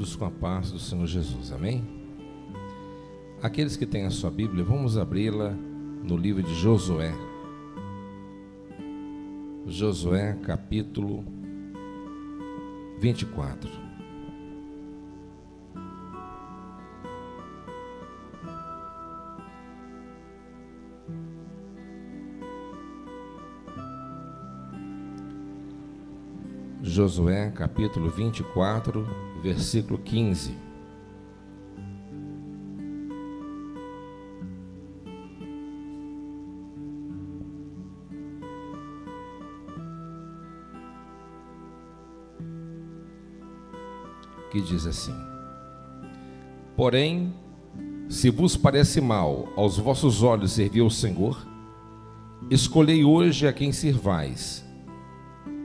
todos com a paz do Senhor Jesus, amém? Aqueles que têm a sua Bíblia, vamos abri-la no livro de Josué. Josué, capítulo 24. Josué, capítulo 24, versículo 15. Que diz assim: porém, se vos parece mal aos vossos olhos servir ao Senhor, escolhei hoje a quem sirvais.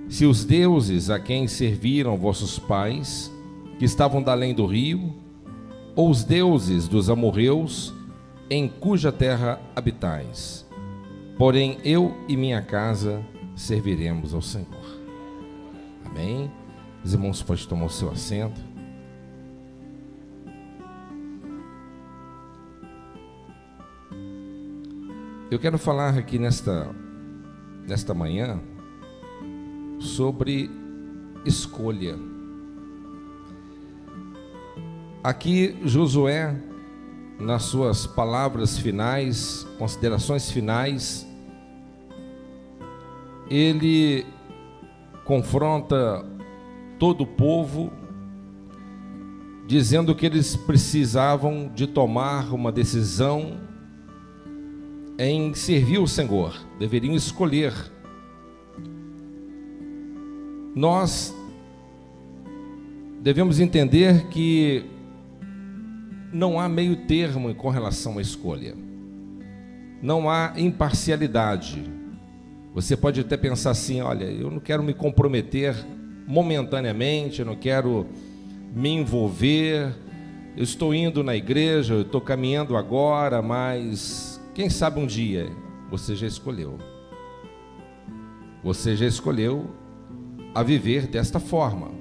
Se os deuses a quem serviram vossos pais, que estavam da além do rio, ou os deuses dos amorreus, em cuja terra habitais. Porém, eu e minha casa serviremos ao Senhor. Amém? Os irmãos podem tomar o seu assento. Eu quero falar aqui nesta manhã sobre escolha. Aqui Josué, nas suas palavras finais, considerações finais, ele confronta todo o povo, dizendo que eles precisavam de tomar uma decisão em servir o Senhor, deveriam escolher. Nós devemos entender que não há meio termo com relação à escolha, não há imparcialidade. Você pode até pensar assim: olha, eu não quero me comprometer momentaneamente, eu não quero me envolver, eu estou indo na igreja, eu estou caminhando agora, mas quem sabe um dia. Você já escolheu a viver desta forma.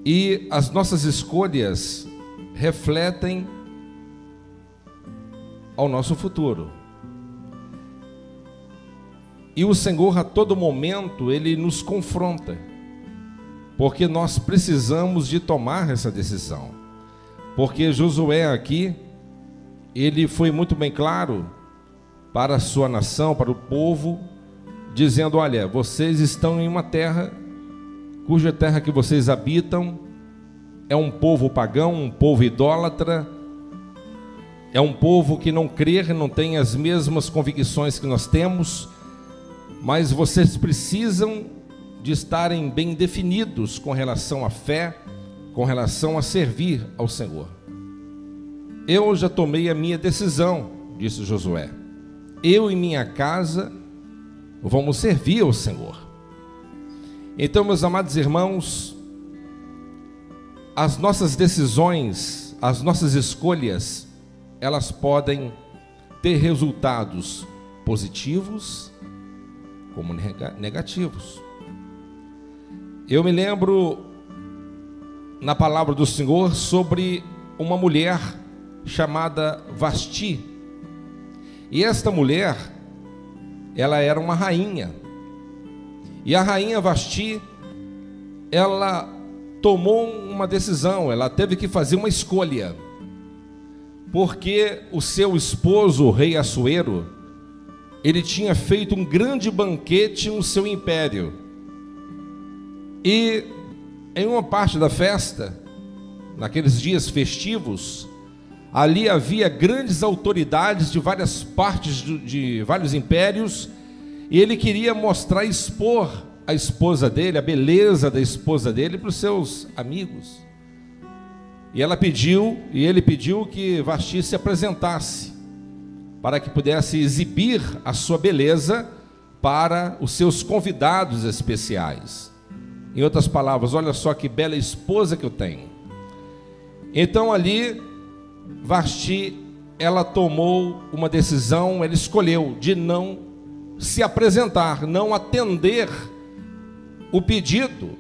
E as nossas escolhas refletem ao nosso futuro. E o Senhor, a todo momento, Ele nos confronta, porque nós precisamos de tomar essa decisão. Porque Josué aqui, ele foi muito bem claro para a sua nação, para o povo, dizendo: olha, vocês estão em uma terra, cuja terra que vocês habitam é um povo pagão, um povo idólatra, é um povo que não crê, não tem as mesmas convicções que nós temos, mas vocês precisam de estarem bem definidos com relação à fé, com relação a servir ao Senhor. Eu já tomei a minha decisão, disse Josué. Eu e minha casa vamos servir ao Senhor. Então, meus amados irmãos, as nossas decisões, as nossas escolhas, elas podem ter resultados positivos como negativos. Eu me lembro na palavra do Senhor sobre uma mulher chamada Vasti. E esta mulher, ela era uma rainha. E a rainha Vasti, ela tomou uma decisão, ela teve que fazer uma escolha. Porque o seu esposo, o rei Assuero, ele tinha feito um grande banquete no seu império. E em uma parte da festa, naqueles dias festivos, ali havia grandes autoridades de várias partes de vários impérios, e ele queria mostrar, expor a esposa dele, a beleza da esposa dele para os seus amigos. E ele pediu que Vasti se apresentasse, para que pudesse exibir a sua beleza para os seus convidados especiais. Em outras palavras, olha só que bela esposa que eu tenho. Então ali, Vasti, ela tomou uma decisão, ela escolheu de não se apresentar, não atender o pedido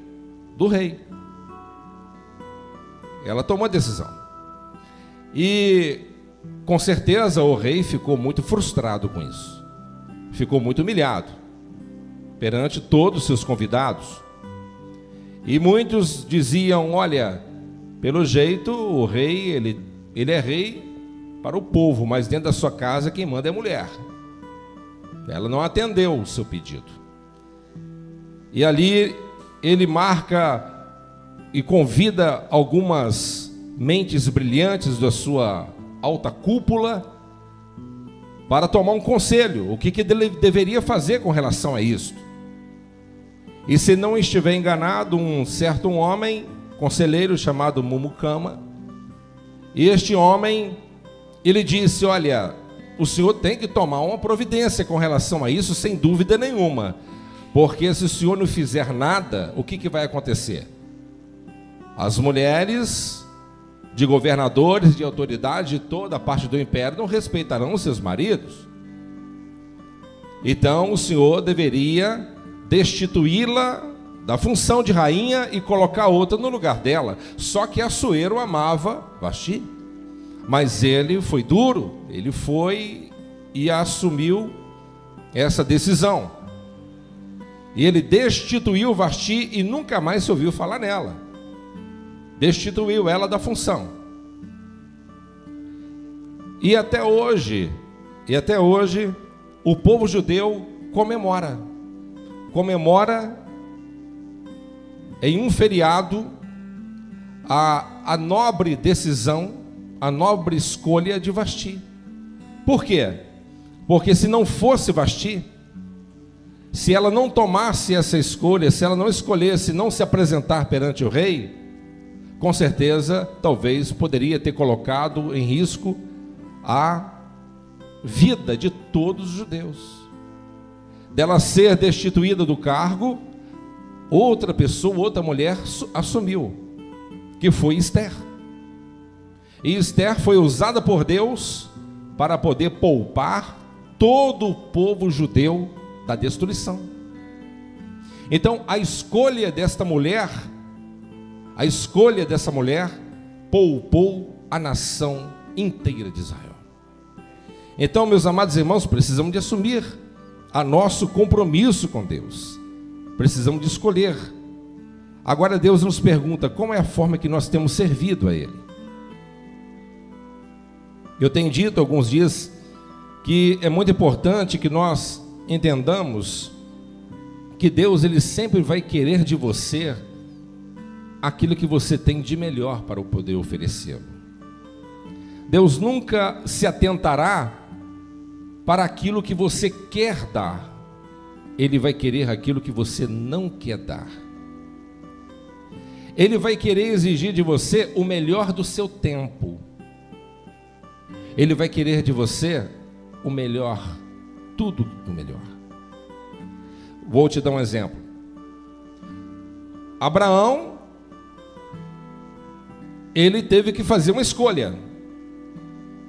do rei. Ela tomou a decisão. E com certeza o rei ficou muito frustrado com isso. Ficou muito humilhado perante todos os seus convidados. E muitos diziam: olha, pelo jeito o rei, ele é rei para o povo, mas dentro da sua casa quem manda é a mulher. Ela não atendeu o seu pedido. E ali ele marca e convida algumas mentes brilhantes da sua alta cúpula para tomar um conselho, o que ele deveria fazer com relação a isso. E se não estiver enganado, um certo homem, conselheiro chamado Mumucama, e este homem, ele disse: olha, o senhor tem que tomar uma providência com relação a isso, sem dúvida nenhuma, porque se o senhor não fizer nada, o que vai acontecer? As mulheres de governadores, de autoridade de toda a parte do império não respeitarão os seus maridos. Então o senhor deveria destituí-la da função de rainha e colocar outra no lugar dela. Só que Assuero amava Vasti, mas ele foi duro, ele foi e assumiu essa decisão. E ele destituiu Vasti e nunca mais se ouviu falar nela. Destituiu ela da função. E até hoje, o povo judeu comemora em um feriado a nobre decisão, a nobre escolha de Vasti. Por quê? Porque se não fosse Vasti, se ela não tomasse essa escolha, se ela não escolhesse não se apresentar perante o rei, com certeza, talvez poderia ter colocado em risco a vida de todos os judeus. Dela ser destituída do cargo, outra pessoa, outra mulher assumiu, que foi Esther. E Esther foi usada por Deus para poder poupar todo o povo judeu da destruição. Então, a escolha dessa mulher poupou a nação inteira de Israel. Então, meus amados irmãos, precisamos de assumir a nosso compromisso com Deus. Precisamos de escolher. Agora Deus nos pergunta: qual é a forma que nós temos servido a Ele? Eu tenho dito há alguns dias que é muito importante que nós entendamos que Deus, Ele sempre vai querer de você aquilo que você tem de melhor para poder oferecê-lo. Deus nunca se atentará para aquilo que você quer dar. Ele vai querer aquilo que você não quer dar. Ele vai querer exigir de você o melhor do seu tempo. Ele vai querer de você o melhor, tudo do melhor. Vou te dar um exemplo. Abraão, ele teve que fazer uma escolha.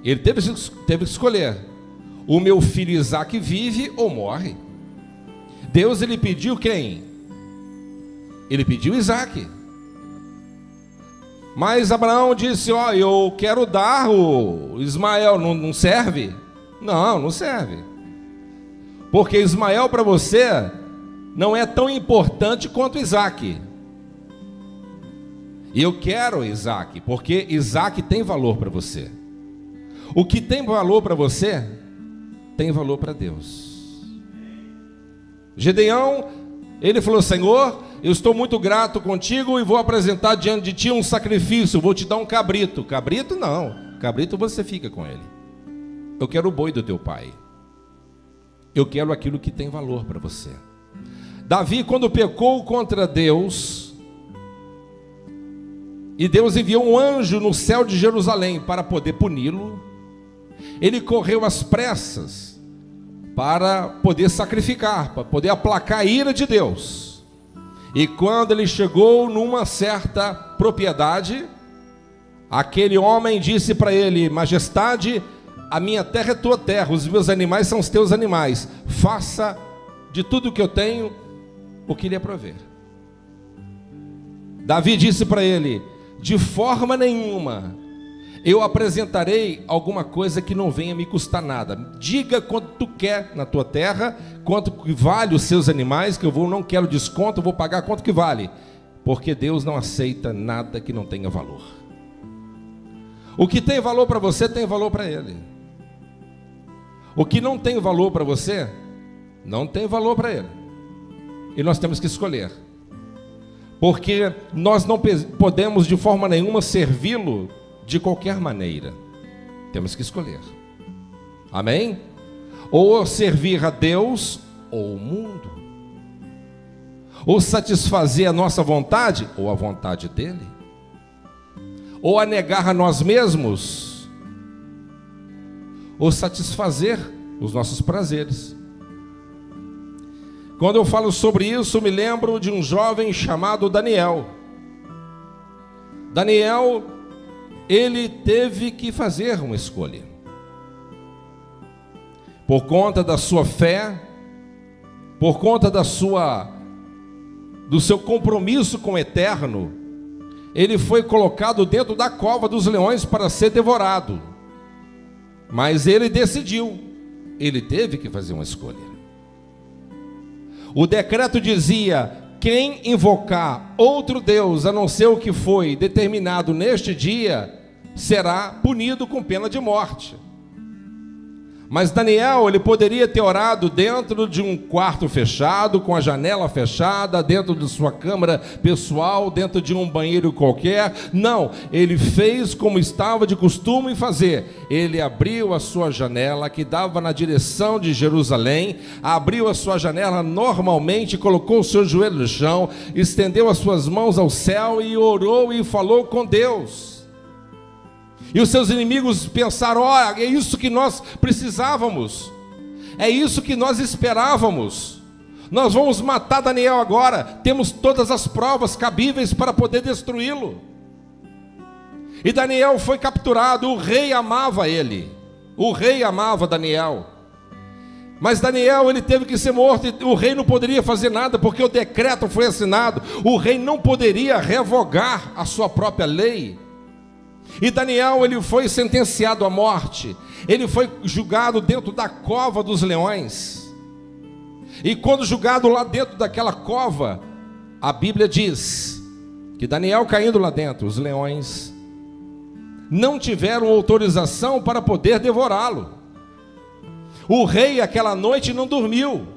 Ele teve que escolher: o meu filho Isaque vive ou morre? Deus, ele pediu quem? Ele pediu Isaque. Mas Abraão disse: ó, eu quero dar o Ismael. Não serve? Não serve. Porque Ismael para você não é tão importante quanto Isaque. E eu quero Isaque, porque Isaque tem valor para você. O que tem valor para você, tem valor para Deus. Gedeão, ele falou: Senhor, eu estou muito grato contigo e vou apresentar diante de ti um sacrifício, vou te dar um cabrito. Cabrito não, cabrito você fica com ele. Eu quero o boi do teu pai. Eu quero aquilo que tem valor para você. Davi, quando pecou contra Deus, e Deus enviou um anjo no céu de Jerusalém para poder puni-lo, ele correu às pressas para poder sacrificar, para poder aplacar a ira de Deus. E quando ele chegou numa certa propriedade, aquele homem disse para ele: majestade, a minha terra é tua terra, os meus animais são os teus animais, faça de tudo que eu tenho o que lhe aprover. Davi disse para ele: de forma nenhuma eu apresentarei alguma coisa que não venha me custar nada. Diga quanto tu quer na tua terra, quanto que vale os seus animais, que eu não quero desconto, eu vou pagar quanto que vale. Porque Deus não aceita nada que não tenha valor. O que tem valor para você, tem valor para Ele. O que não tem valor para você, não tem valor para Ele. E nós temos que escolher. Porque nós não podemos de forma nenhuma servi-lo de qualquer maneira. Temos que escolher. Amém? Ou servir a Deus ou o mundo. Ou satisfazer a nossa vontade ou a vontade dele. Ou a negar a nós mesmos ou satisfazer os nossos prazeres. Quando eu falo sobre isso, me lembro de um jovem chamado Daniel. Daniel, ele teve que fazer uma escolha. Por conta da sua fé, por conta do seu compromisso com o eterno, ele foi colocado dentro da cova dos leões para ser devorado. Mas ele decidiu, ele teve que fazer uma escolha. O decreto dizia: quem invocar outro Deus, a não ser o que foi determinado neste dia, será punido com pena de morte. Mas Daniel, ele poderia ter orado dentro de um quarto fechado, com a janela fechada, dentro de sua câmara pessoal, dentro de um banheiro qualquer. Não, ele fez como estava de costume fazer. Ele abriu a sua janela, que dava na direção de Jerusalém, abriu a sua janela normalmente, colocou o seu joelho no chão, estendeu as suas mãos ao céu e orou e falou com Deus. E os seus inimigos pensaram: olha, é isso que nós precisávamos, é isso que nós esperávamos. Nós vamos matar Daniel agora, temos todas as provas cabíveis para poder destruí-lo. E Daniel foi capturado, o rei amava ele, o rei amava Daniel. Mas Daniel, ele teve que ser morto, e o rei não poderia fazer nada, porque o decreto foi assinado. O rei não poderia revogar a sua própria lei. E Daniel, ele foi sentenciado à morte. Ele foi julgado dentro da cova dos leões. E quando julgado lá dentro daquela cova, a Bíblia diz que Daniel caindo lá dentro, os leões não tiveram autorização para poder devorá-lo. O rei aquela noite não dormiu.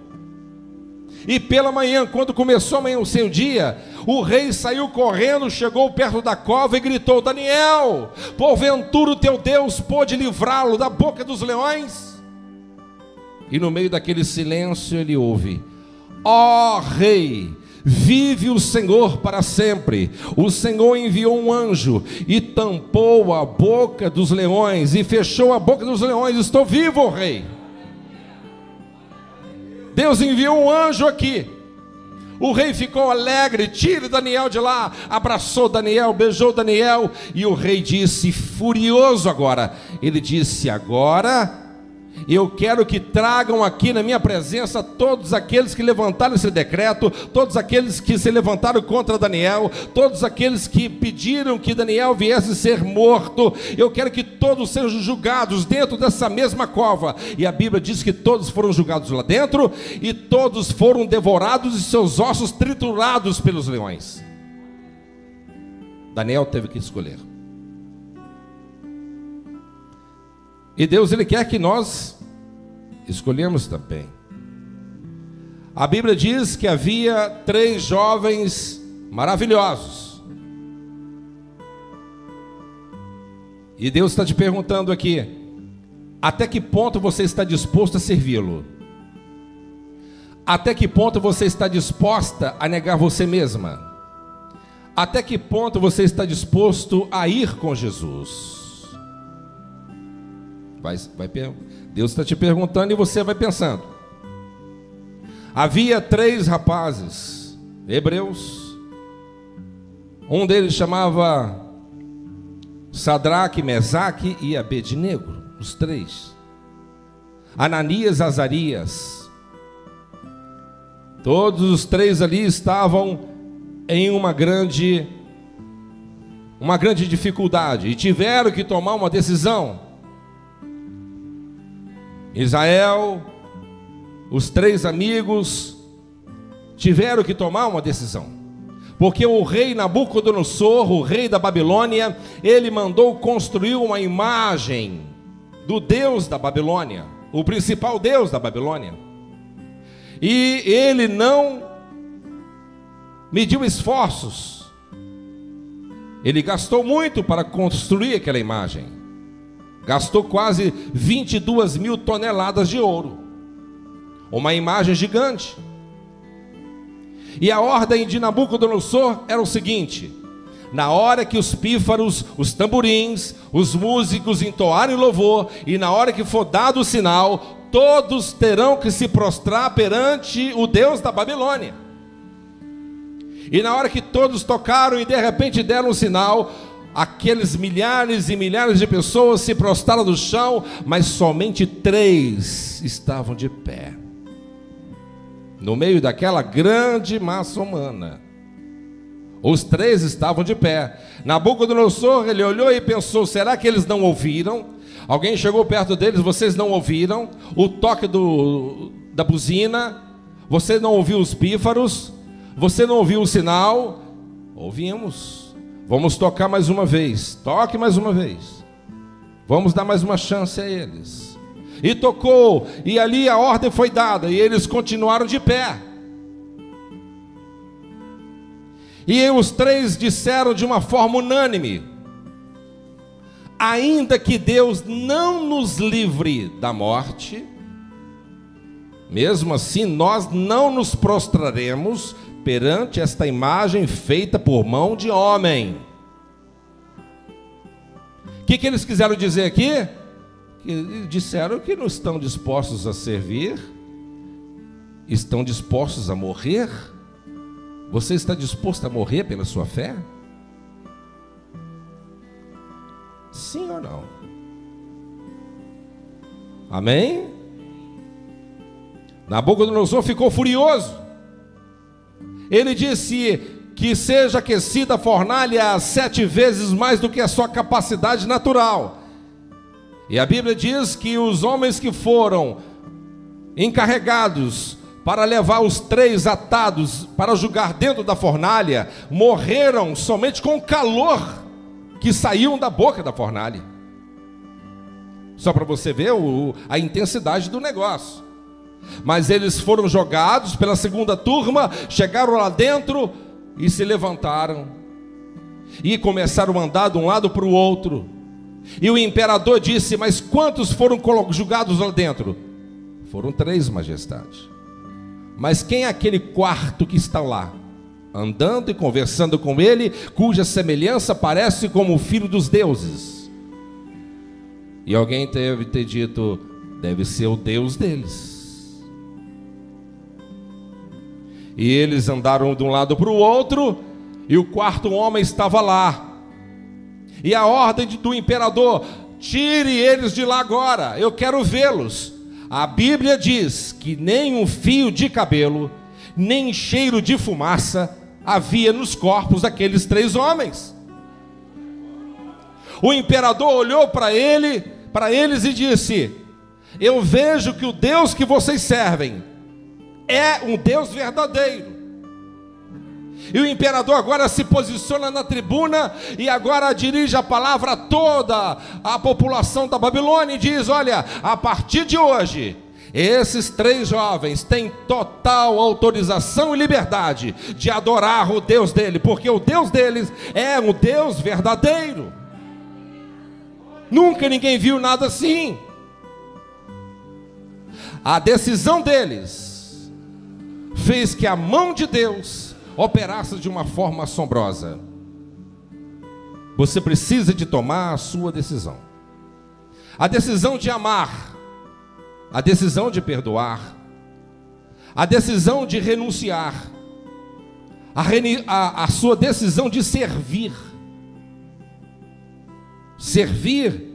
E pela manhã, quando começou a amanhecer o dia, o rei saiu correndo, chegou perto da cova e gritou: Daniel, porventura o teu Deus pôde livrá-lo da boca dos leões? E no meio daquele silêncio ele ouve: ó rei, vive o Senhor para sempre. O Senhor enviou um anjo e tampou a boca dos leões e fechou a boca dos leões. Estou vivo, rei. Deus enviou um anjo aqui. O rei ficou alegre, tire Daniel de lá, abraçou Daniel, beijou Daniel, e o rei disse, furioso agora, ele disse: agora eu quero que tragam aqui na minha presença todos aqueles que levantaram esse decreto, todos aqueles que se levantaram contra Daniel, todos aqueles que pediram que Daniel viesse ser morto. Eu quero que todos sejam julgados dentro dessa mesma cova. E a Bíblia diz que todos foram julgados lá dentro, e todos foram devorados e seus ossos triturados pelos leões. Daniel teve que escolher. E Deus, Ele quer que nós escolhemos também. A Bíblia diz que havia 3 jovens maravilhosos. E Deus está te perguntando aqui: até que ponto você está disposto a servi-lo? Até que ponto você está disposta a negar você mesma? Até que ponto você está disposto a ir com Jesus? Deus está te perguntando e você vai pensando. Havia 3 rapazes hebreus. Um deles chamava Sadraque, Mesaque e Abednego. Os 3. Ananias, Azarias. Todos os 3 ali estavam em uma grande uma grande dificuldade e tiveram que tomar uma decisão. Israel, os 3 amigos, tiveram que tomar uma decisão, porque o rei Nabucodonosor, o rei da Babilônia, ele mandou construir uma imagem do Deus da Babilônia, o principal Deus da Babilônia, e ele não mediu esforços, ele gastou muito para construir aquela imagem, gastou quase 22 mil toneladas de ouro, uma imagem gigante. E a ordem de Nabucodonosor era o seguinte: na hora que os pífaros, os tamborins, os músicos entoarem louvor, e na hora que for dado o sinal, todos terão que se prostrar perante o Deus da Babilônia. E na hora que todos tocaram e de repente deram um sinal, aqueles milhares e milhares de pessoas se prostraram no chão, mas somente 3 estavam de pé, no meio daquela grande massa humana. Os 3 estavam de pé. Nabucodonosor, ele olhou e pensou: será que eles não ouviram? Alguém chegou perto deles: vocês não ouviram o toque da buzina? Você não ouviu os pífaros? Você não ouviu o sinal? Ouvimos. Vamos tocar mais uma vez. Toque mais uma vez. Vamos dar mais uma chance a eles. E tocou, e ali a ordem foi dada, e eles continuaram de pé. E os 3 disseram de uma forma unânime: ainda que Deus não nos livre da morte, mesmo assim nós não nos prostraremos perante esta imagem feita por mão de homem. O que eles quiseram dizer aqui? Disseram que não estão dispostos a servir, estão dispostos a morrer. Você está disposto a morrer pela sua fé? Sim ou não? Amém? Nabucodonosor ficou furioso. Ele disse que seja aquecida a fornalha 7 vezes mais do que a sua capacidade natural. E a Bíblia diz que os homens que foram encarregados para levar os 3 atados para jogar dentro da fornalha, morreram somente com o calor que saíam da boca da fornalha. Só para você ver a intensidade do negócio. Mas eles foram jogados pela segunda turma, chegaram lá dentro e se levantaram e começaram a andar de um lado para o outro. E o imperador disse: mas quantos foram julgados lá dentro? Foram 3, majestade. Mas quem é aquele quarto que está lá, andando e conversando com ele, cuja semelhança parece como o filho dos deuses? E alguém deve ter dito: deve ser o Deus deles. E eles andaram de um lado para o outro, e o 4º homem estava lá. E a ordem do imperador: tire eles de lá agora, eu quero vê-los. A Bíblia diz que nem um fio de cabelo, nem cheiro de fumaça havia nos corpos daqueles 3 homens. O imperador olhou para eles e disse: eu vejo que o Deus que vocês servem é um Deus verdadeiro. E o imperador agora se posiciona na tribuna e agora dirige a palavra a toda a população da Babilônia e diz: olha, a partir de hoje, esses 3 jovens têm total autorização e liberdade de adorar o Deus dele, porque o Deus deles é um Deus verdadeiro. Nunca ninguém viu nada assim. A decisão deles fez que a mão de Deus operasse de uma forma assombrosa. Você precisa de tomar a sua decisão. A decisão de amar, a decisão de perdoar, a decisão de renunciar, a sua decisão de servir. Servir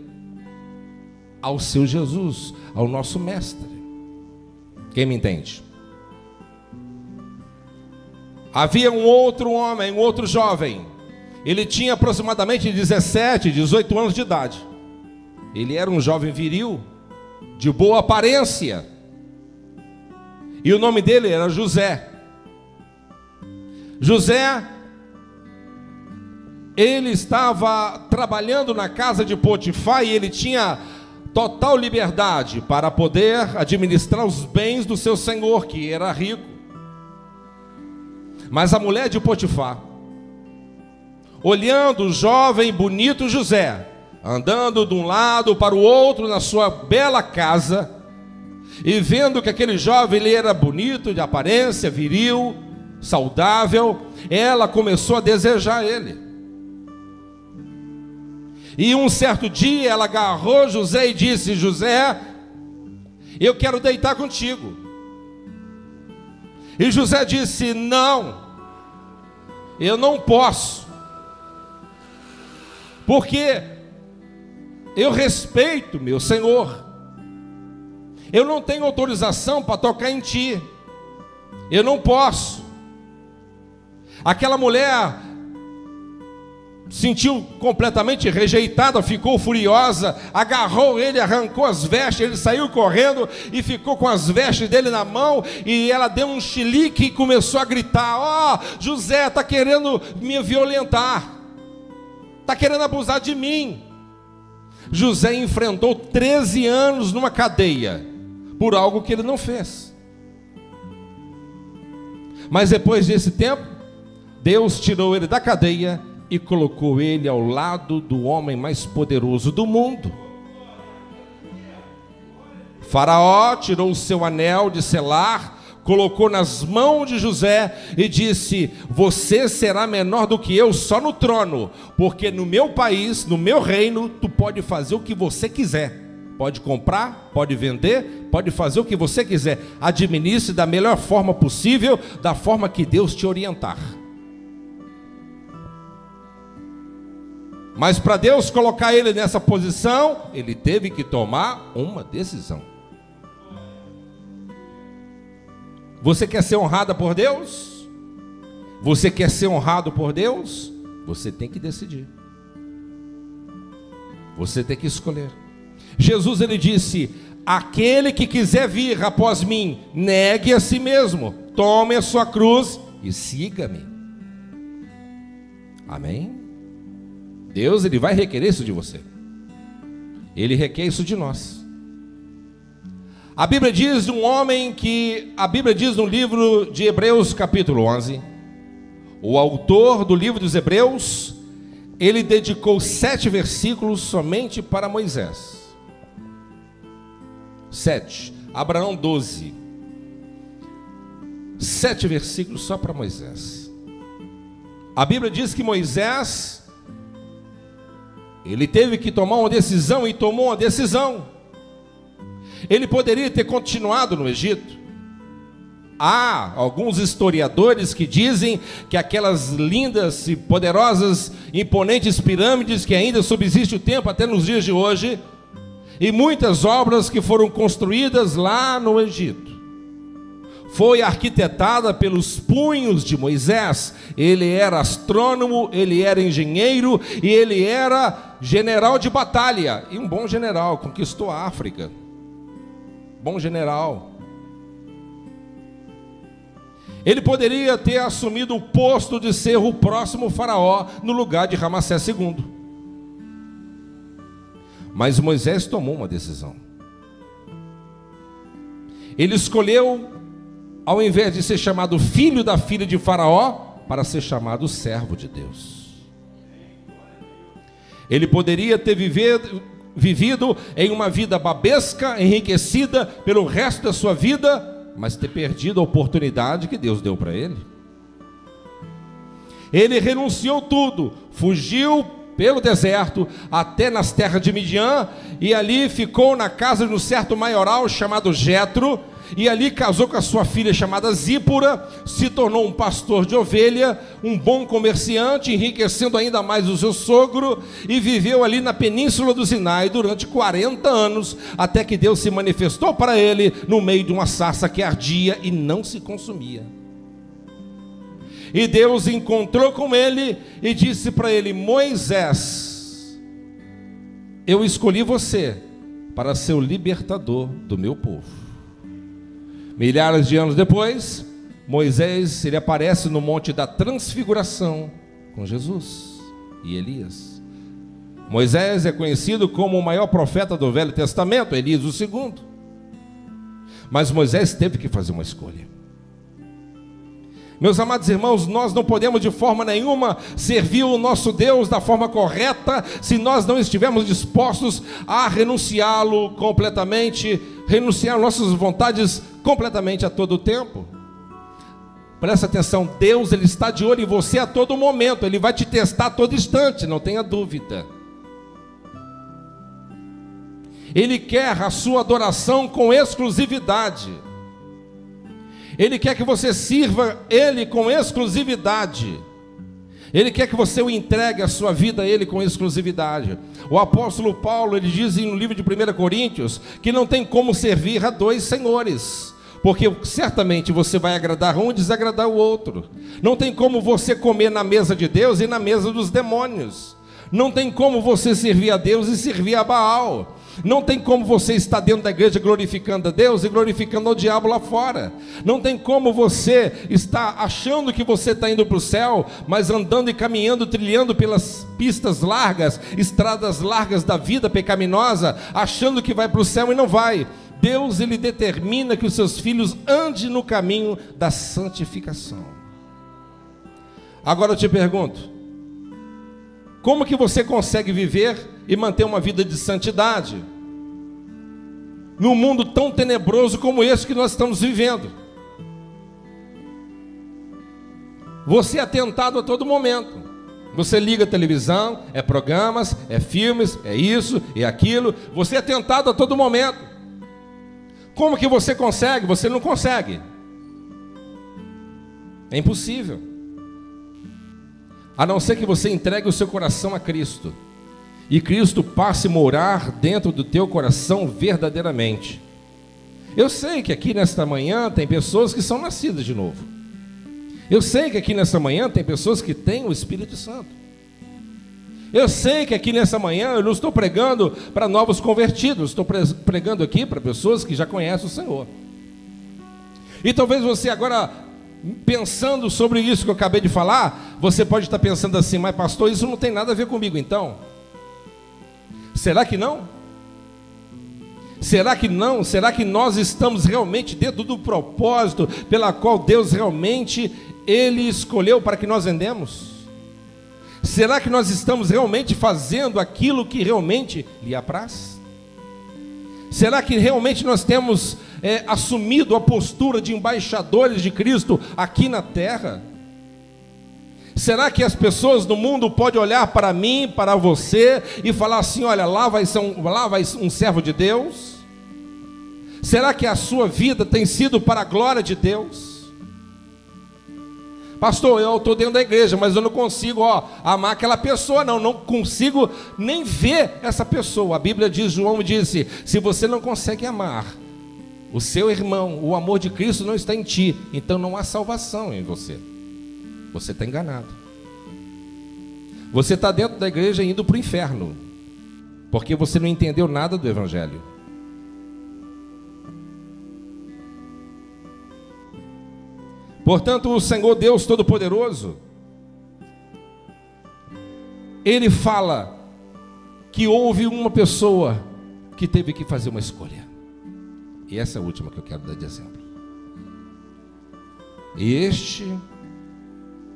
ao seu Jesus, ao nosso mestre. Quem me entende? Havia um outro homem, um outro jovem. Ele tinha aproximadamente 17, 18 anos de idade. Ele era um jovem viril, de boa aparência. E o nome dele era José. José, ele estava trabalhando na casa de Potifar e ele tinha total liberdade para poder administrar os bens do seu senhor, que era rico. Mas a mulher de Potifar, olhando o jovem bonito José, andando de um lado para o outro na sua bela casa, e vendo que aquele jovem ele era bonito, de aparência, viril, saudável, ela começou a desejar ele. E um certo dia ela agarrou José e disse: José, eu quero deitar contigo. E José disse: não, eu não posso, porque eu respeito meu senhor, eu não tenho autorização para tocar em ti, eu não posso. Aquela mulher sentiu completamente rejeitada, ficou furiosa, agarrou ele, arrancou as vestes, ele saiu correndo e ficou com as vestes dele na mão, e ela deu um chilique e começou a gritar: ó, José está querendo me violentar, está querendo abusar de mim. José enfrentou 13 anos numa cadeia, por algo que ele não fez. Mas depois desse tempo, Deus tirou ele da cadeia e colocou ele ao lado do homem mais poderoso do mundo. Faraó tirou o seu anel de selar, colocou nas mãos de José e disse: você será menor do que eu só no trono, porque no meu país, no meu reino, tu pode fazer o que você quiser. Pode comprar, pode vender, pode fazer o que você quiser. Administre da melhor forma possível, da forma que Deus te orientar. Mas para Deus colocar ele nessa posição, ele teve que tomar uma decisão. Você quer ser honrada por Deus? Você quer ser honrado por Deus? Você tem que decidir. Você tem que escolher. Jesus, ele disse: aquele que quiser vir após mim, negue a si mesmo, tome a sua cruz e siga-me. Amém? Deus, ele vai requerer isso de você. Ele requer isso de nós. A Bíblia diz de um homem que, a Bíblia diz no livro de Hebreus capítulo 11, o autor do livro dos Hebreus, ele dedicou 7 versículos somente para Moisés. 7, Abraão 12, 7 versículos só para Moisés. A Bíblia diz que Moisés, ele teve que tomar uma decisão e tomou uma decisão. Ele poderia ter continuado no Egito. Há alguns historiadores que dizem que aquelas lindas e poderosas, imponentes pirâmides que ainda subsistem o tempo até nos dias de hoje, e muitas obras que foram construídas lá no Egito, foi arquitetada pelos punhos de Moisés. Ele era astrônomo, ele era engenheiro e ele era general de batalha. E um bom general, conquistou a África. Bom general. Ele poderia ter assumido o posto de ser o próximo faraó no lugar de Ramsés II. Mas Moisés tomou uma decisão. Ele escolheu, ao invés de ser chamado filho da filha de Faraó, para ser chamado servo de Deus. Ele poderia ter vivido em uma vida babesca, enriquecida pelo resto da sua vida, mas ter perdido a oportunidade que Deus deu para ele. Ele renunciou tudo, fugiu pelo deserto até nas terras de Midian, e ali ficou na casa de um certo maioral chamado Jetro, e ali casou com a sua filha chamada Zípora, se tornou um pastor de ovelha, um bom comerciante, enriquecendo ainda mais o seu sogro, e viveu ali na península do Sinai durante 40 anos, até que Deus se manifestou para ele no meio de uma sarça que ardia e não se consumia. E Deus encontrou com ele e disse para ele: Moisés, eu escolhi você para ser o libertador do meu povo. Milhares de anos depois, Moisés, ele aparece no Monte da Transfiguração com Jesus e Elias. Moisés é conhecido como o maior profeta do Velho Testamento, Elias o segundo. Mas Moisés teve que fazer uma escolha. Meus amados irmãos, nós não podemos de forma nenhuma servir o nosso Deus da forma correta se nós não estivermos dispostos a renunciá-lo completamente, renunciar nossas vontades completamente a todo o tempo. Presta atenção, Deus, ele está de olho em você a todo momento, ele vai te testar a todo instante, não tenha dúvida. Ele quer a sua adoração com exclusividade. Ele quer que você sirva Ele com exclusividade. Ele quer que você o entregue a sua vida a Ele com exclusividade. O apóstolo Paulo, ele diz no livro de 1 Coríntios, que não tem como servir a dois senhores, porque certamente você vai agradar um e desagradar o outro. Não tem como você comer na mesa de Deus e na mesa dos demônios. Não tem como você servir a Deus e servir a Baal. Não tem como você estar dentro da igreja glorificando a Deus e glorificando o diabo lá fora. Não tem como você estar achando que você está indo para o céu, mas andando e caminhando, trilhando pelas pistas largas, estradas largas da vida pecaminosa, achando que vai para o céu e não vai. Deus, ele determina que os seus filhos andem no caminho da santificação. Agora eu te pergunto, como que você consegue viver e manter uma vida de santidade num mundo tão tenebroso como esse que nós estamos vivendo? Você é tentado a todo momento. Você liga a televisão, é programas, é filmes, é isso, é aquilo. Você é tentado a todo momento. Como que você consegue? Você não consegue. É impossível. A não ser que você entregue o seu coração a Cristo, e Cristo passe a morar dentro do teu coração verdadeiramente. Eu sei que aqui nesta manhã tem pessoas que são nascidas de novo. Eu sei que aqui nesta manhã tem pessoas que têm o Espírito Santo. Eu sei que aqui nessa manhã eu não estou pregando para novos convertidos, estou pregando aqui para pessoas que já conhecem o Senhor. E talvez você agora, pensando sobre isso que eu acabei de falar, você pode estar pensando assim: mas pastor, isso não tem nada a ver comigo então. Será que não? Será que não? Será que nós estamos realmente dentro do propósito pela qual Deus realmente Ele escolheu para que nós andemos? Será que nós estamos realmente fazendo aquilo que realmente lhe apraz? Será que realmente nós temos assumido a postura de embaixadores de Cristo aqui na terra? Será que as pessoas no mundo podem olhar para mim, para você e falar assim: olha, lá vai um servo de Deus? Será que a sua vida tem sido para a glória de Deus? Pastor, eu estou dentro da igreja, mas eu não consigo amar aquela pessoa, não consigo nem ver essa pessoa. A Bíblia diz, João disse: se você não consegue amar o seu irmão, o amor de Cristo não está em ti, então não há salvação em você. Você está enganado. Você está dentro da igreja indo para o inferno, porque você não entendeu nada do Evangelho. Portanto, o Senhor Deus Todo-Poderoso, Ele fala que houve uma pessoa que teve que fazer uma escolha. E essa é a última que eu quero dar de exemplo. E este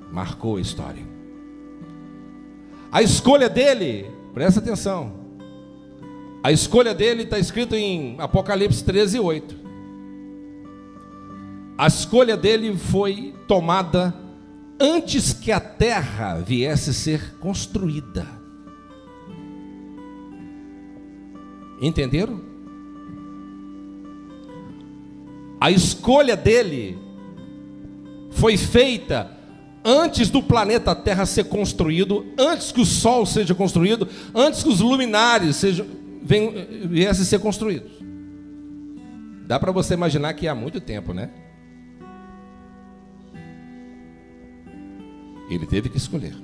marcou a história. A escolha dele, presta atenção, a escolha dele está escrito em Apocalipse 13:8. A escolha dele foi tomada antes que a terra viesse a ser construída. Entenderam? A escolha dele foi feita antes do planeta Terra ser construído, antes que o Sol seja construído, antes que os luminares viessem a ser construídos. Dá para você imaginar que há muito tempo, né? Ele teve que escolher.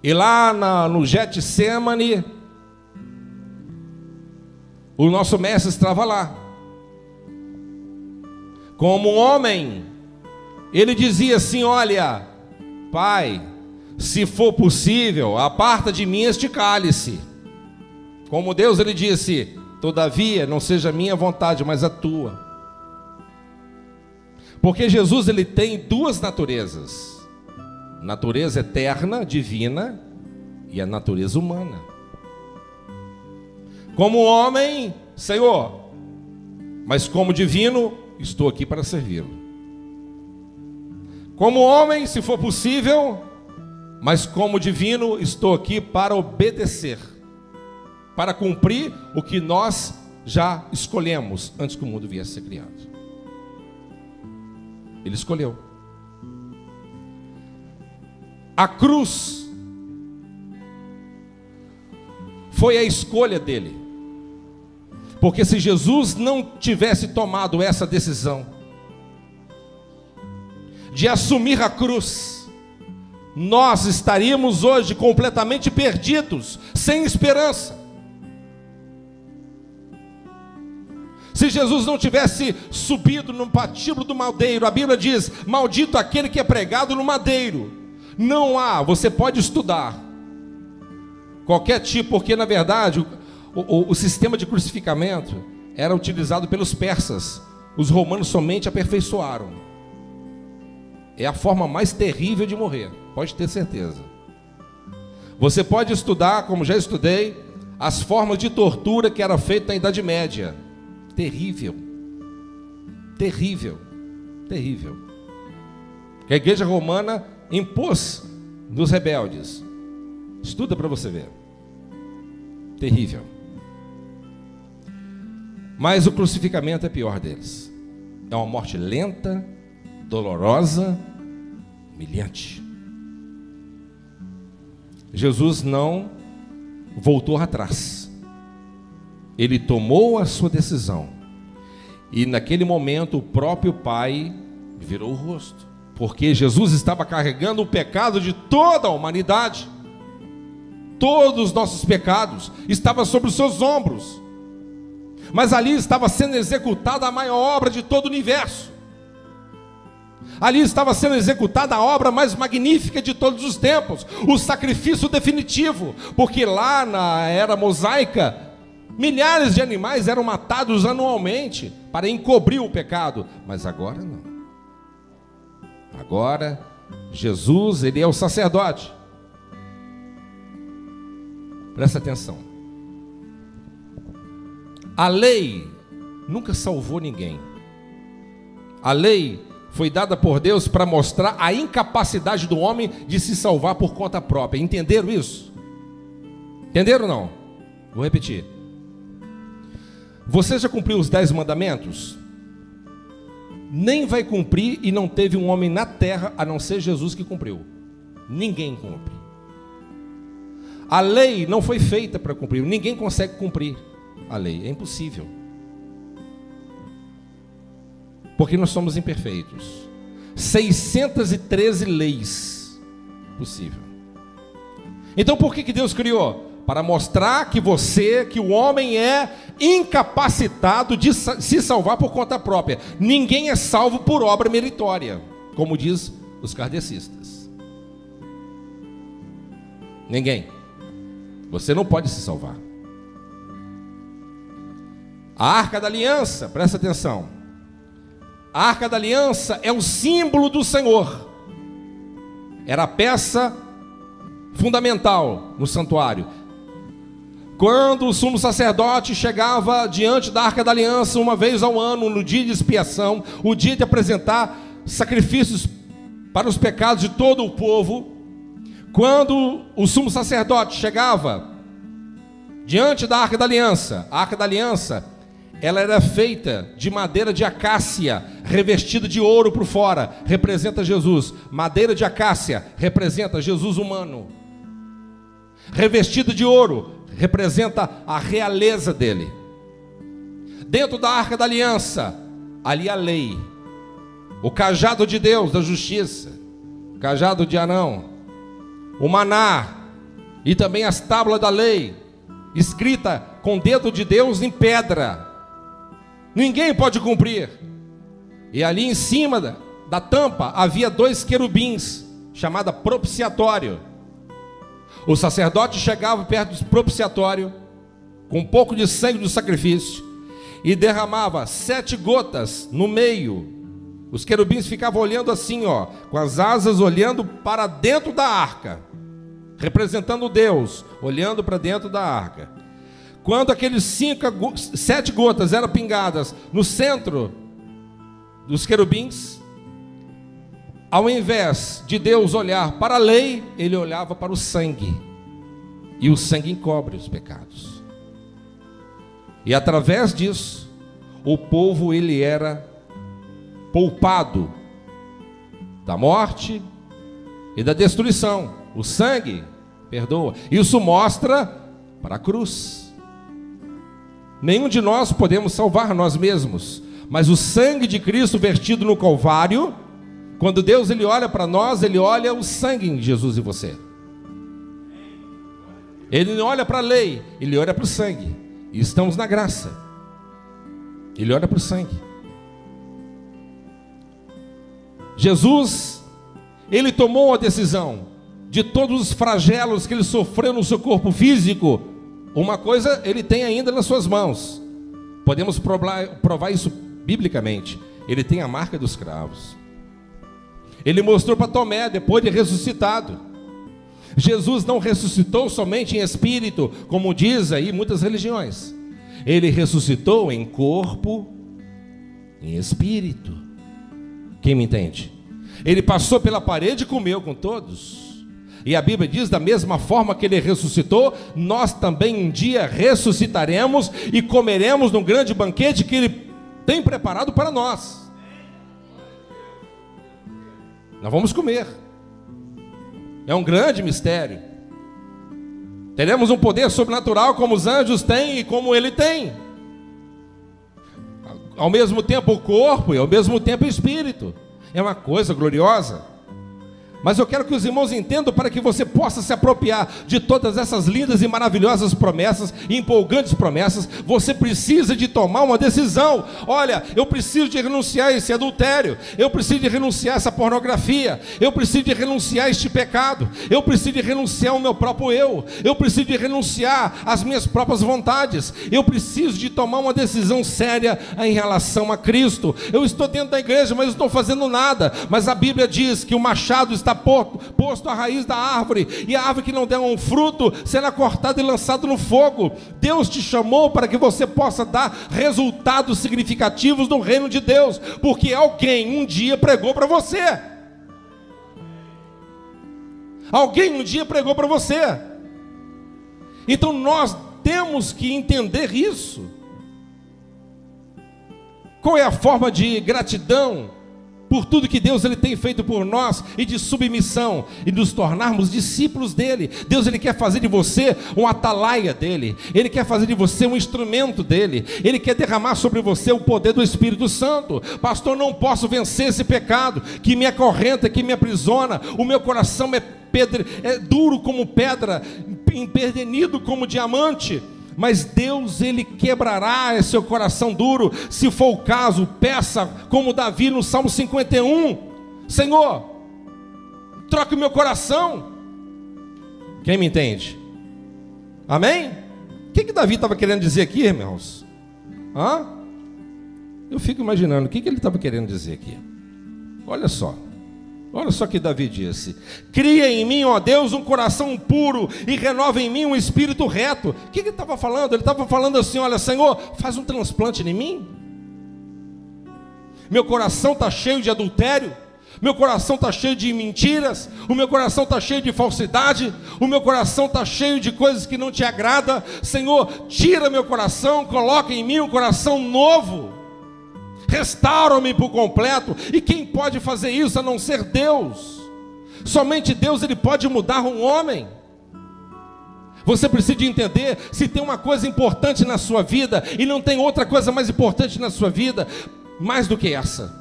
E lá no Getsemane, o nosso mestre estava lá. Como um homem, ele dizia assim: olha, Pai, se for possível, aparta de mim este cálice. Como Deus, ele disse: todavia, não seja a minha vontade, mas a tua. Porque Jesus, ele tem duas naturezas: natureza eterna, divina, e a natureza humana. Como homem, Senhor, mas como divino, estou aqui para servi-lo. Como homem, se for possível, mas como divino, estou aqui para obedecer, para cumprir o que nós já escolhemos antes que o mundo viesse a ser criado. Ele escolheu. A cruz foi a escolha dele. Porque se Jesus não tivesse tomado essa decisão de assumir a cruz, nós estaríamos hoje completamente perdidos, sem esperança. Se Jesus não tivesse subido no patíbulo do madeiro, a Bíblia diz: maldito aquele que é pregado no madeiro. Não há, você pode estudar qualquer tipo, porque na verdade o sistema de crucificamento era utilizado pelos persas. Os romanos somente aperfeiçoaram. É a forma mais terrível de morrer, pode ter certeza. Você pode estudar, como já estudei, as formas de tortura que era feita na Idade Média. Terrível, terrível, terrível. Que a igreja romana impôs nos rebeldes. Estuda para você ver. Terrível. Mas o crucificamento é pior deles. É uma morte lenta, dolorosa, humilhante. Jesus não voltou atrás. Ele tomou a sua decisão. E naquele momento o próprio Pai virou o rosto. Porque Jesus estava carregando o pecado de toda a humanidade. Todos os nossos pecados estavam sobre os seus ombros. Mas ali estava sendo executada a maior obra de todo o universo. Ali estava sendo executada a obra mais magnífica de todos os tempos, o sacrifício definitivo. Porque lá na era mosaica, milhares de animais eram matados anualmente para encobrir o pecado. Mas agora não. Agora Jesus, ele é o sacerdote. Presta atenção. A lei nunca salvou ninguém. A lei foi dada por Deus para mostrar a incapacidade do homem de se salvar por conta própria. Entenderam isso? Entenderam ou não? Vou repetir. Você já cumpriu os 10 mandamentos? Nem vai cumprir, e não teve um homem na terra, a não ser Jesus, que cumpriu. Ninguém cumpre. A lei não foi feita para cumprir. Ninguém consegue cumprir a lei. É impossível. Porque nós somos imperfeitos. 613 leis. Possível. Então por que Deus criou? Para mostrar que que o homem é incapacitado de se salvar por conta própria. Ninguém é salvo por obra meritória, como diz os kardecistas. Ninguém. Você não pode se salvar. A Arca da Aliança, presta atenção. A Arca da Aliança é o símbolo do Senhor. Era a peça fundamental no santuário. Quando o sumo sacerdote chegava diante da Arca da Aliança uma vez ao ano, no dia de expiação, o dia de apresentar sacrifícios para os pecados de todo o povo, quando o sumo sacerdote chegava diante da Arca da Aliança, a Arca da Aliança, ela era feita de madeira de acácia, revestida de ouro por fora, representa Jesus. Madeira de acácia representa Jesus humano. Revestida de ouro representa a realeza dele. Dentro da Arca da Aliança, ali a lei. o cajado de Deus, da justiça, o cajado de Arão, o maná, e também as tábuas da lei, escrita com o dedo de Deus em pedra. Ninguém pode cumprir. E ali em cima da tampa havia 2 querubins, chamada propiciatório. O sacerdote chegava perto do propiciatório, com um pouco de sangue do sacrifício, e derramava 7 gotas no meio. Os querubins ficavam olhando assim, com as asas olhando para dentro da arca, representando Deus, olhando para dentro da arca. Quando aqueles 7 gotas eram pingadas no centro dos querubins, ao invés de Deus olhar para a lei, ele olhava para o sangue, e o sangue encobre os pecados. E através disso, o povo ele era poupado da morte e da destruição. O sangue perdoa. Isso mostra para a cruz. Nenhum de nós podemos salvar nós mesmos, mas o sangue de Cristo vertido no Calvário, quando Deus ele olha para nós, ele olha o sangue em Jesus e você. Ele não olha para a lei, ele olha para o sangue. E estamos na graça. Ele olha para o sangue. Jesus, ele tomou a decisão de todos os flagelos que ele sofreu no seu corpo físico. Uma coisa ele tem ainda nas suas mãos. Podemos provar isso biblicamente. Ele tem a marca dos cravos. Ele mostrou para Tomé depois de ressuscitado. Jesus não ressuscitou somente em espírito, como diz aí muitas religiões. Ele ressuscitou em corpo, em espírito. Quem me entende? Ele passou pela parede e comeu com todos. E a Bíblia diz, da mesma forma que ele ressuscitou, nós também um dia ressuscitaremos e comeremos num grande banquete que ele tem preparado para nós. Nós vamos comer. É um grande mistério. Teremos um poder sobrenatural como os anjos têm e como ele tem. Ao mesmo tempo o corpo e ao mesmo tempo o espírito. É uma coisa gloriosa. Mas eu quero que os irmãos entendam, para que você possa se apropriar de todas essas lindas e maravilhosas promessas, empolgantes promessas, você precisa de tomar uma decisão. Olha, eu preciso de renunciar a esse adultério, eu preciso de renunciar a essa pornografia, eu preciso de renunciar a este pecado, eu preciso de renunciar ao meu próprio eu preciso de renunciar às minhas próprias vontades, eu preciso de tomar uma decisão séria em relação a Cristo. Eu estou dentro da igreja, mas não estou fazendo nada. Mas a Bíblia diz que o machado está posto à raiz da árvore, e a árvore que não der um fruto será cortada e lançada no fogo. Deus te chamou para que você possa dar resultados significativos no reino de Deus, porque alguém um dia pregou para você. Alguém um dia pregou para você. Então nós temos que entender isso. Qual é a forma de gratidão por tudo que Deus ele tem feito por nós, e de submissão, e nos tornarmos discípulos dele? Deus ele quer fazer de você um atalaia dele, ele quer fazer de você um instrumento dele, ele quer derramar sobre você o poder do Espírito Santo. Pastor, não posso vencer esse pecado que me acorrenta, que me aprisiona, o meu coração é duro como pedra, empedernido como diamante. Mas Deus ele quebrará esse seu coração duro. Se for o caso, peça como Davi no Salmo 51: Senhor, troque o meu coração. Quem me entende? Amém? O que Davi estava querendo dizer aqui, irmãos? Eu fico imaginando o que ele estava querendo dizer aqui. Olha só o que Davi disse: cria em mim, ó Deus, um coração puro, e renova em mim um espírito reto. O que ele estava falando? Ele estava falando assim: olha, Senhor, faz um transplante em mim. Meu coração está cheio de adultério, meu coração está cheio de mentiras, o meu coração está cheio de falsidade, o meu coração está cheio de coisas que não te agrada. Senhor, tira meu coração, coloca em mim um coração novo, restaura-me por completo. E quem pode fazer isso a não ser Deus? Somente Deus ele pode mudar um homem. Você precisa entender, se tem uma coisa importante na sua vida, e não tem outra coisa mais importante na sua vida mais do que essa,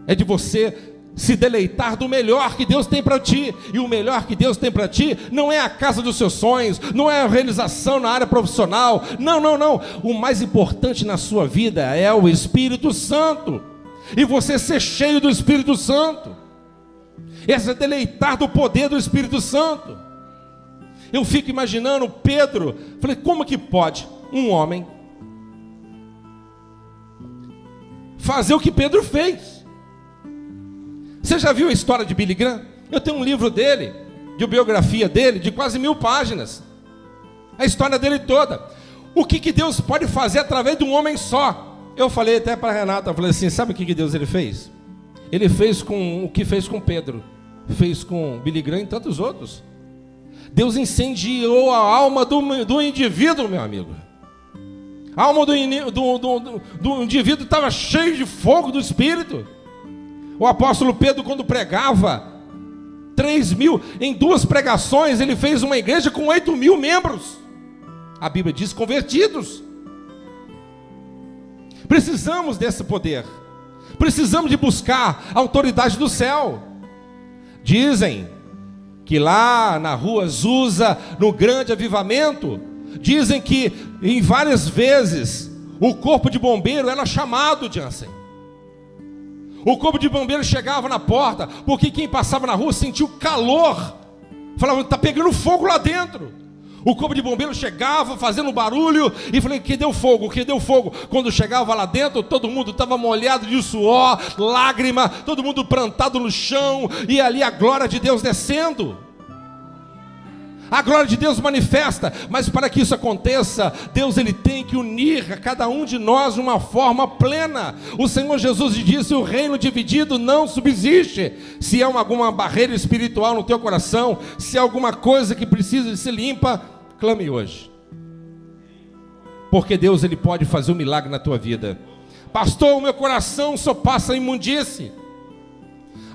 é de você se deleitar do melhor que Deus tem para ti. E o melhor que Deus tem para ti não é a casa dos seus sonhos, não é a realização na área profissional, não. O mais importante na sua vida é o Espírito Santo, e você ser cheio do Espírito Santo, esse é deleitar do poder do Espírito Santo. Eu fico imaginando Pedro, falei, como que pode um homem fazer o que Pedro fez? Você já viu a história de Billy Graham? Eu tenho um livro dele, de biografia dele, de quase 1000 páginas. A história dele toda. O que Deus pode fazer através de um homem só? Eu falei até para a Renata, eu falei assim, sabe o que Deus ele fez? Ele fez com o que fez com Pedro, fez com Billy Graham e tantos outros. Deus incendiou a alma do indivíduo, meu amigo. A alma do indivíduo estava cheia de fogo do Espírito. O apóstolo Pedro, quando pregava 3.000, em 2 pregações, ele fez uma igreja com 8.000 membros. A Bíblia diz convertidos. Precisamos desse poder. Precisamos de buscar a autoridade do céu. Dizem que lá na rua Azusa, no grande avivamento, dizem que em várias vezes o corpo de bombeiro era chamado, Jansen. O corpo de bombeiro chegava na porta, porque quem passava na rua sentiu calor, falava, está pegando fogo lá dentro. O corpo de bombeiro chegava fazendo barulho e falei, que deu fogo, que deu fogo. Quando chegava lá dentro, todo mundo estava molhado de suor, lágrima, todo mundo plantado no chão, e ali a glória de Deus descendo. A glória de Deus manifesta, mas para que isso aconteça, Deus ele tem que unir a cada um de nós de uma forma plena. O Senhor Jesus disse, o reino dividido não subsiste. Se há alguma barreira espiritual no teu coração, se há alguma coisa que precisa de ser limpa, clame hoje. Porque Deus ele pode fazer um milagre na tua vida. Pastor, o meu coração só passa imundície.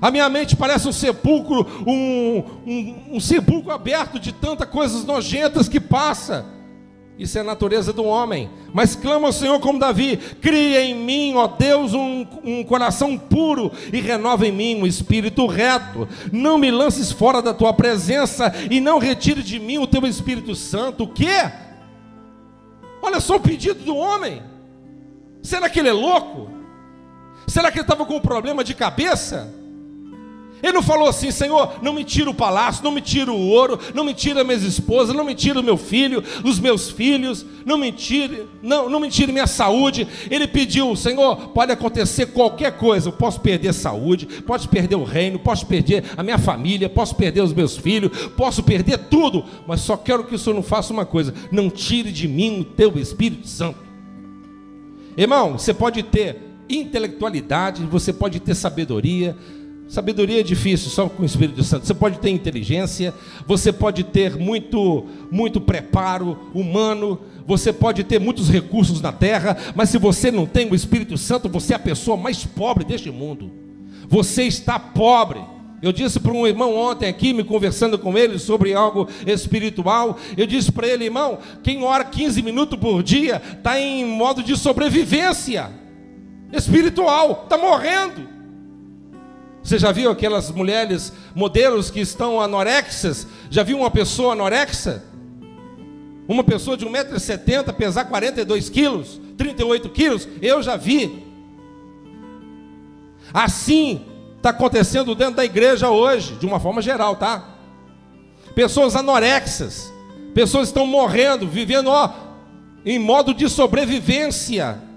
A minha mente parece um sepulcro, um sepulcro aberto de tantas coisas nojentas que passa. Isso é a natureza do homem. Mas clama ao Senhor como Davi, cria em mim, ó Deus, um coração puro e renova em mim um espírito reto. Não me lances fora da tua presença e não retire de mim o teu Espírito Santo. O quê? Olha só o pedido do homem. Será que ele é louco? Será que ele estava com um problema de cabeça? Ele não falou assim, Senhor, não me tira o palácio, não me tira o ouro, não me tira minhas esposas, não me tira o meu filho, os meus filhos, não me tire minha saúde. Ele pediu, Senhor, pode acontecer qualquer coisa, eu posso perder a saúde, posso perder o reino, posso perder a minha família, posso perder os meus filhos, posso perder tudo, mas só quero que o Senhor não faça uma coisa, não tire de mim o teu Espírito Santo. Irmão, você pode ter intelectualidade, você pode ter sabedoria. Sabedoria é difícil, só com o Espírito Santo. Você pode ter inteligência, você pode ter muito preparo humano, você pode ter muitos recursos na terra, mas se você não tem o Espírito Santo, você é a pessoa mais pobre deste mundo. Você está pobre. Eu disse para um irmão ontem aqui, me conversando com ele sobre algo espiritual, eu disse para ele, irmão, quem ora 15 minutos por dia está em modo de sobrevivência espiritual, está morrendo. Você já viu aquelas mulheres, modelos que estão anorexas? Já viu uma pessoa anorexa? Uma pessoa de 1,70 m, pesar 42 quilos, 38 quilos? Eu já vi. Assim está acontecendo dentro da igreja hoje, de uma forma geral, tá? Pessoas anorexas, pessoas estão morrendo, vivendo em modo de sobrevivência.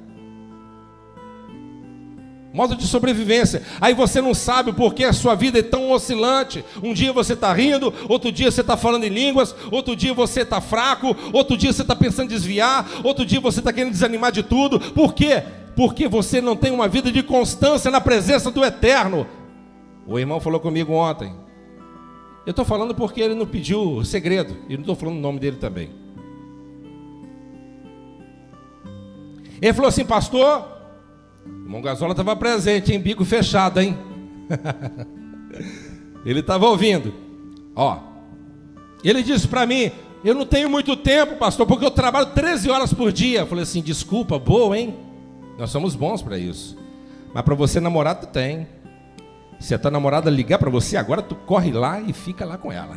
Modo de sobrevivência. Aí você não sabe porque a sua vida é tão oscilante. Um dia você está rindo, outro dia você está falando em línguas, outro dia você está fraco, outro dia você está pensando em desviar, outro dia você está querendo desanimar de tudo. Por quê? Porque você não tem uma vida de constância na presença do Eterno. O irmão falou comigo ontem. Eu estou falando porque ele não pediu segredo, e não estou falando o nome dele também. Ele falou assim, pastor, o irmão Gazola estava presente, hein? Bico fechado, hein? Ele estava ouvindo. Ele disse para mim, eu não tenho muito tempo, pastor, porque eu trabalho 13 horas por dia. Eu falei assim, desculpa, boa, hein? Nós somos bons para isso. Mas para você namorar, tu tem. Se a tua namorada ligar para você agora, tu corre lá e fica lá com ela.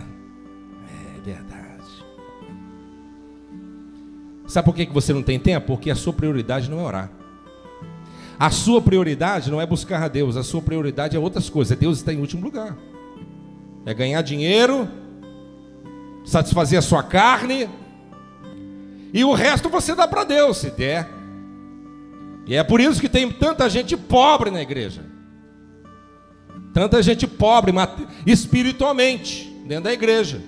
É verdade. Sabe por que você não tem tempo? Porque a sua prioridade não é orar. A sua prioridade não é buscar a Deus. A sua prioridade é outras coisas. Deus está em último lugar. É ganhar dinheiro, satisfazer a sua carne, e o resto você dá para Deus, se der. E é por isso que tem tanta gente pobre na igreja. Tanta gente pobre espiritualmente dentro da igreja.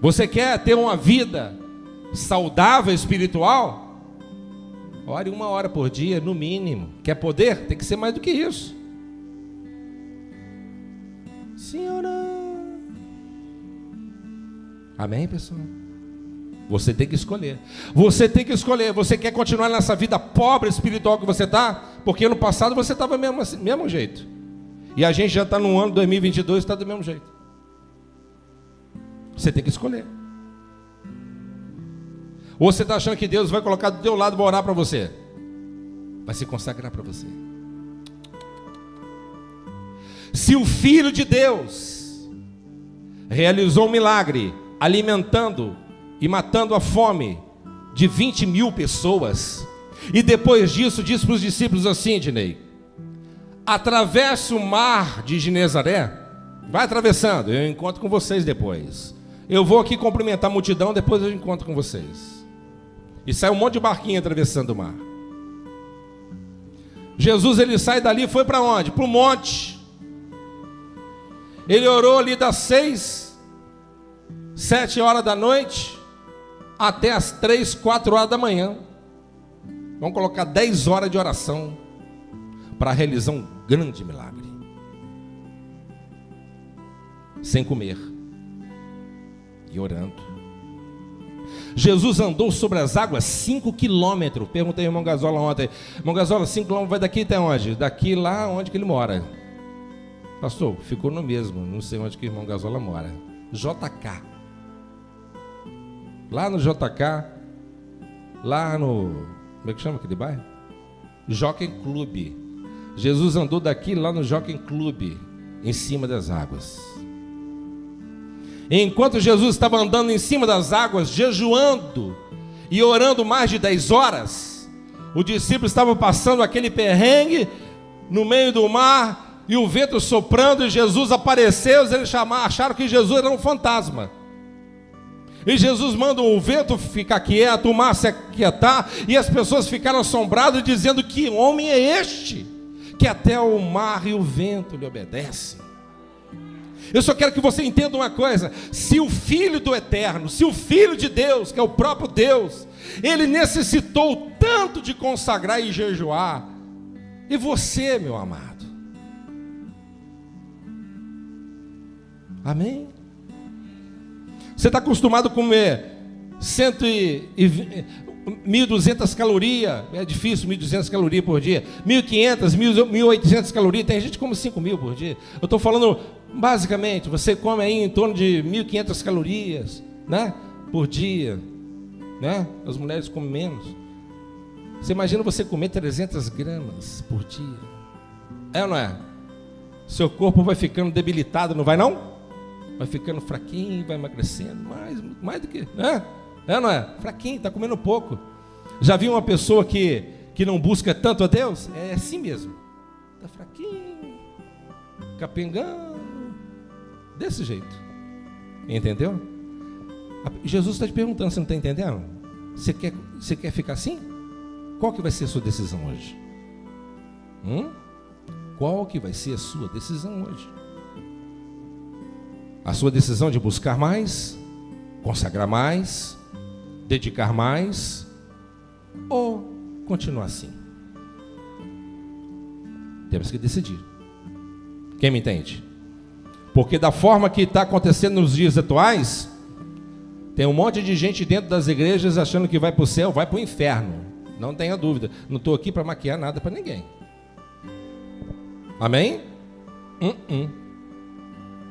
Você quer ter uma vida saudável espiritual? Ore 1 hora por dia, no mínimo. Quer poder? Tem que ser mais do que isso. Senhora. Amém, pessoal? Você tem que escolher. Você tem que escolher. Você quer continuar nessa vida pobre espiritual que você está? Porque no passado você estava mesmo jeito. E a gente já está no ano 2022 e está do mesmo jeito. Você tem que escolher. Ou você está achando que Deus vai colocar do teu lado e vai orar para você? Vai se consagrar para você. Se o Filho de Deus realizou um milagre, alimentando e matando a fome de 20.000 pessoas, e depois disso disse para os discípulos assim, Dinei: atravesse o mar de Genezaré, vai atravessando, eu encontro com vocês depois. Eu vou aqui cumprimentar a multidão, depois eu encontro com vocês. E sai um monte de barquinho atravessando o mar. Jesus, ele sai dali e foi para onde? Para o monte. Ele orou ali das 6, 7 horas da noite até as 3, 4 horas da manhã. Vamos colocar 10 horas de oração para realizar um grande milagre. Sem comer e orando. Jesus andou sobre as águas 5 quilômetros. Perguntei ao irmão Gazola ontem: irmão Gazola, 5 quilômetros vai daqui até onde? Daqui lá onde que ele mora. Pastor, ficou no mesmo. Não sei onde que o irmão Gazola mora. JK. Lá no JK, lá no... como é que chama aquele bairro? Jockey Club. Jesus andou daqui lá no Jockey Club, em cima das águas. Enquanto Jesus estava andando em cima das águas, jejuando e orando mais de 10 horas, os discípulos estavam passando aquele perrengue no meio do mar, e o vento soprando, e Jesus apareceu, e eles acharam que Jesus era um fantasma. E Jesus manda o vento ficar quieto, o mar se aquietar, e as pessoas ficaram assombradas, dizendo: que homem é este, que até o mar e o vento lhe obedecem? Eu só quero que você entenda uma coisa: se o Filho do Eterno, se o Filho de Deus, que é o próprio Deus, ele necessitou tanto de consagrar e jejuar, e você, meu amado? Amém? Você está acostumado a comer 1.200 calorias, é difícil, 1.200 calorias por dia, 1.500, 1.800 calorias, tem gente que come 5.000 por dia. Eu estou falando, basicamente, você come aí em torno de 1.500 calorias, né, por dia, né? As mulheres comem menos. Você imagina você comer 300 gramas por dia? É ou não é? Seu corpo vai ficando debilitado, não vai não? Vai ficando fraquinho, vai emagrecendo, mais do que, né? É ou não é? Fraquinho, está comendo pouco. Já viu uma pessoa que não busca tanto a Deus? É assim mesmo. Está fraquinho, capengando, desse jeito. Entendeu? Jesus está te perguntando, você não está entendendo? Você quer ficar assim? Qual que vai ser a sua decisão hoje? Qual que vai ser a sua decisão hoje? A sua decisão de buscar mais, consagrar mais, dedicar mais, ou continuar assim? Temos que decidir. Quem me entende? Porque da forma que está acontecendo nos dias atuais, tem um monte de gente dentro das igrejas achando que vai para o céu, vai para o inferno. Não tenha dúvida. Não estou aqui para maquiar nada para ninguém. Amém?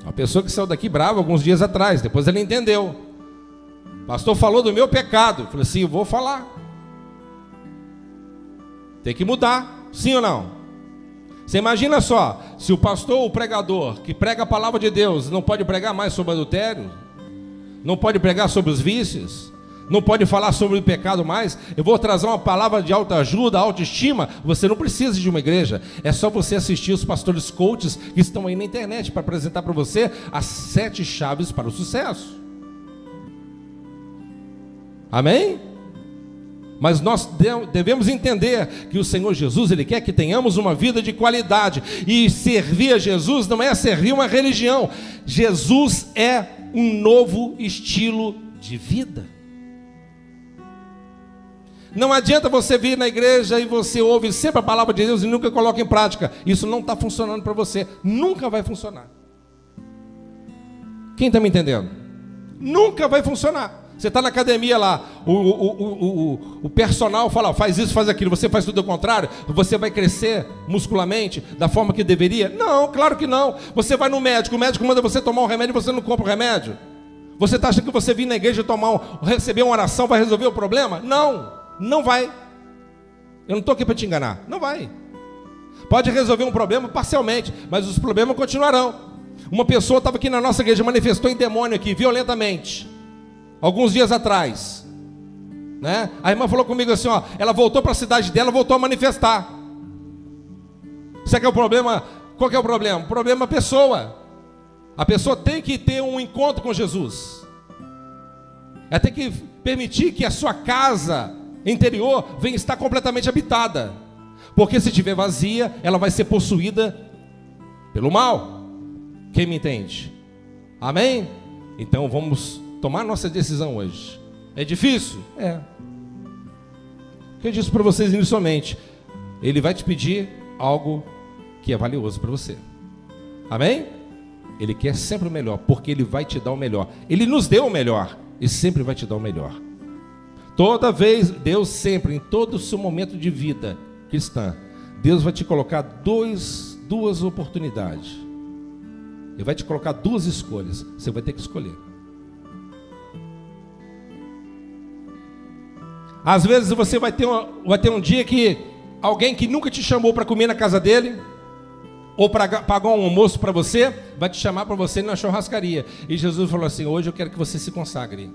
Uma pessoa que saiu daqui brava alguns dias atrás, depois ele entendeu. O pastor falou do meu pecado. Eu falei assim: eu vou falar. Tem que mudar, sim ou não? Você imagina só, se o pastor, o pregador, que prega a palavra de Deus, não pode pregar mais sobre adultério, não pode pregar sobre os vícios, não pode falar sobre o pecado mais. Eu vou trazer uma palavra de autoajuda, autoestima. Você não precisa de uma igreja, é só você assistir os pastores coaches que estão aí na internet para apresentar para você as 7 chaves para o sucesso. Amém? Mas nós devemos entender que o Senhor Jesus, Ele quer que tenhamos uma vida de qualidade. E servir a Jesus não é servir uma religião. Jesus é um novo estilo de vida. Não adianta você vir na igreja e você ouve sempre a palavra de Deus e nunca coloca em prática. Isso não está funcionando para você. Nunca vai funcionar. Quem está me entendendo? Nunca vai funcionar. Você está na academia lá, o personal fala, faz isso, faz aquilo, você faz tudo ao contrário, você vai crescer muscularmente da forma que deveria? Não, claro que não. Você vai no médico, o médico manda você tomar um remédio e você não compra o remédio. Você está achando que você vir na igreja receber uma oração vai resolver o problema? Não, não vai. Eu não estou aqui para te enganar, não vai. Pode resolver um problema parcialmente, mas os problemas continuarão. Uma pessoa estava aqui na nossa igreja, manifestou em demônio aqui, violentamente. Alguns dias atrás, né? A irmã falou comigo assim, ó, ela voltou para a cidade dela, voltou a manifestar. Sabe que é o problema? Qual que é o problema? O problema é a pessoa. A pessoa tem que ter um encontro com Jesus. Ela tem que permitir que a sua casa interior venha estar completamente habitada. Porque se estiver vazia, ela vai ser possuída pelo mal. Quem me entende? Amém? Então vamos tomar nossa decisão hoje. É difícil? É. O que eu disse para vocês inicialmente, Ele vai te pedir algo que é valioso para você. Amém? Ele quer sempre o melhor, porque Ele vai te dar o melhor. Ele nos deu o melhor e sempre vai te dar o melhor. Toda vez, Deus sempre, em todo o seu momento de vida cristã, Deus vai te colocar duas oportunidades. Ele vai te colocar 2 escolhas. Você vai ter que escolher. Às vezes você vai ter um dia que alguém que nunca te chamou para comer na casa dele, ou para pagar um almoço para você, vai te chamar para você ir na churrascaria. E Jesus falou assim, hoje eu quero que você se consagre.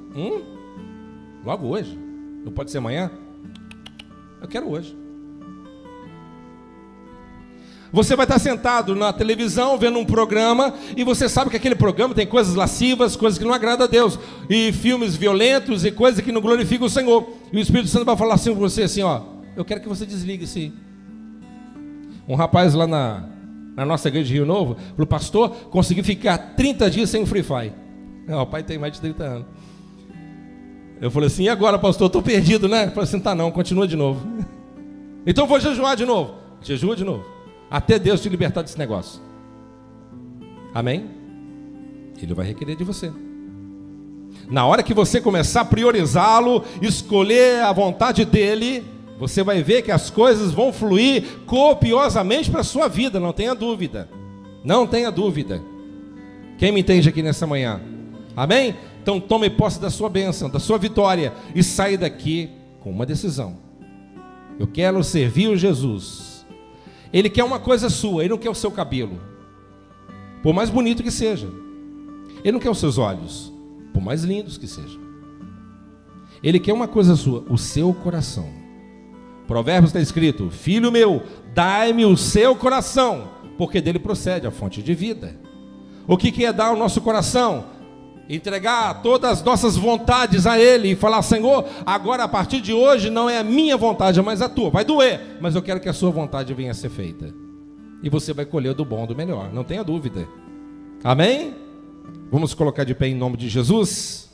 Logo hoje? Não pode ser amanhã? Eu quero hoje. Você vai estar sentado na televisão, vendo um programa, e você sabe que aquele programa tem coisas lascivas, coisas que não agradam a Deus, e filmes violentos, e coisas que não glorificam o Senhor. E o Espírito Santo vai falar assim com você, assim, ó, eu quero que você desligue isso aí. Um rapaz lá na nossa igreja de Rio Novo, falou, pastor, consegui ficar 30 dias sem o Free Fire. O pai tem mais de 30 anos. Eu falei assim, e agora, pastor, estou perdido, né? Ele falou assim, tá não, continua de novo. Então eu vou jejuar de novo. Jejua de novo. Até Deus te libertar desse negócio. Amém? Ele vai requerer de você. Na hora que você começar a priorizá-lo, escolher a vontade dele, você vai ver que as coisas vão fluir copiosamente para a sua vida, não tenha dúvida. Não tenha dúvida. Quem me entende aqui nessa manhã? Amém? Então tome posse da sua bênção, da sua vitória, e saia daqui com uma decisão. Eu quero servir o Jesus. Ele quer uma coisa sua, Ele não quer o seu cabelo, por mais bonito que seja. Ele não quer os seus olhos, por mais lindos que sejam. Ele quer uma coisa sua, o seu coração. Provérbios está escrito, filho meu, dai-me o seu coração, porque dele procede a fonte de vida. O que é dar o nosso coração? Entregar todas as nossas vontades a Ele e falar, Senhor, agora a partir de hoje não é a minha vontade, mas a tua. Vai doer, mas eu quero que a sua vontade venha a ser feita. E você vai colher do bom, do melhor, não tenha dúvida. Amém? Vamos colocar de pé em nome de Jesus.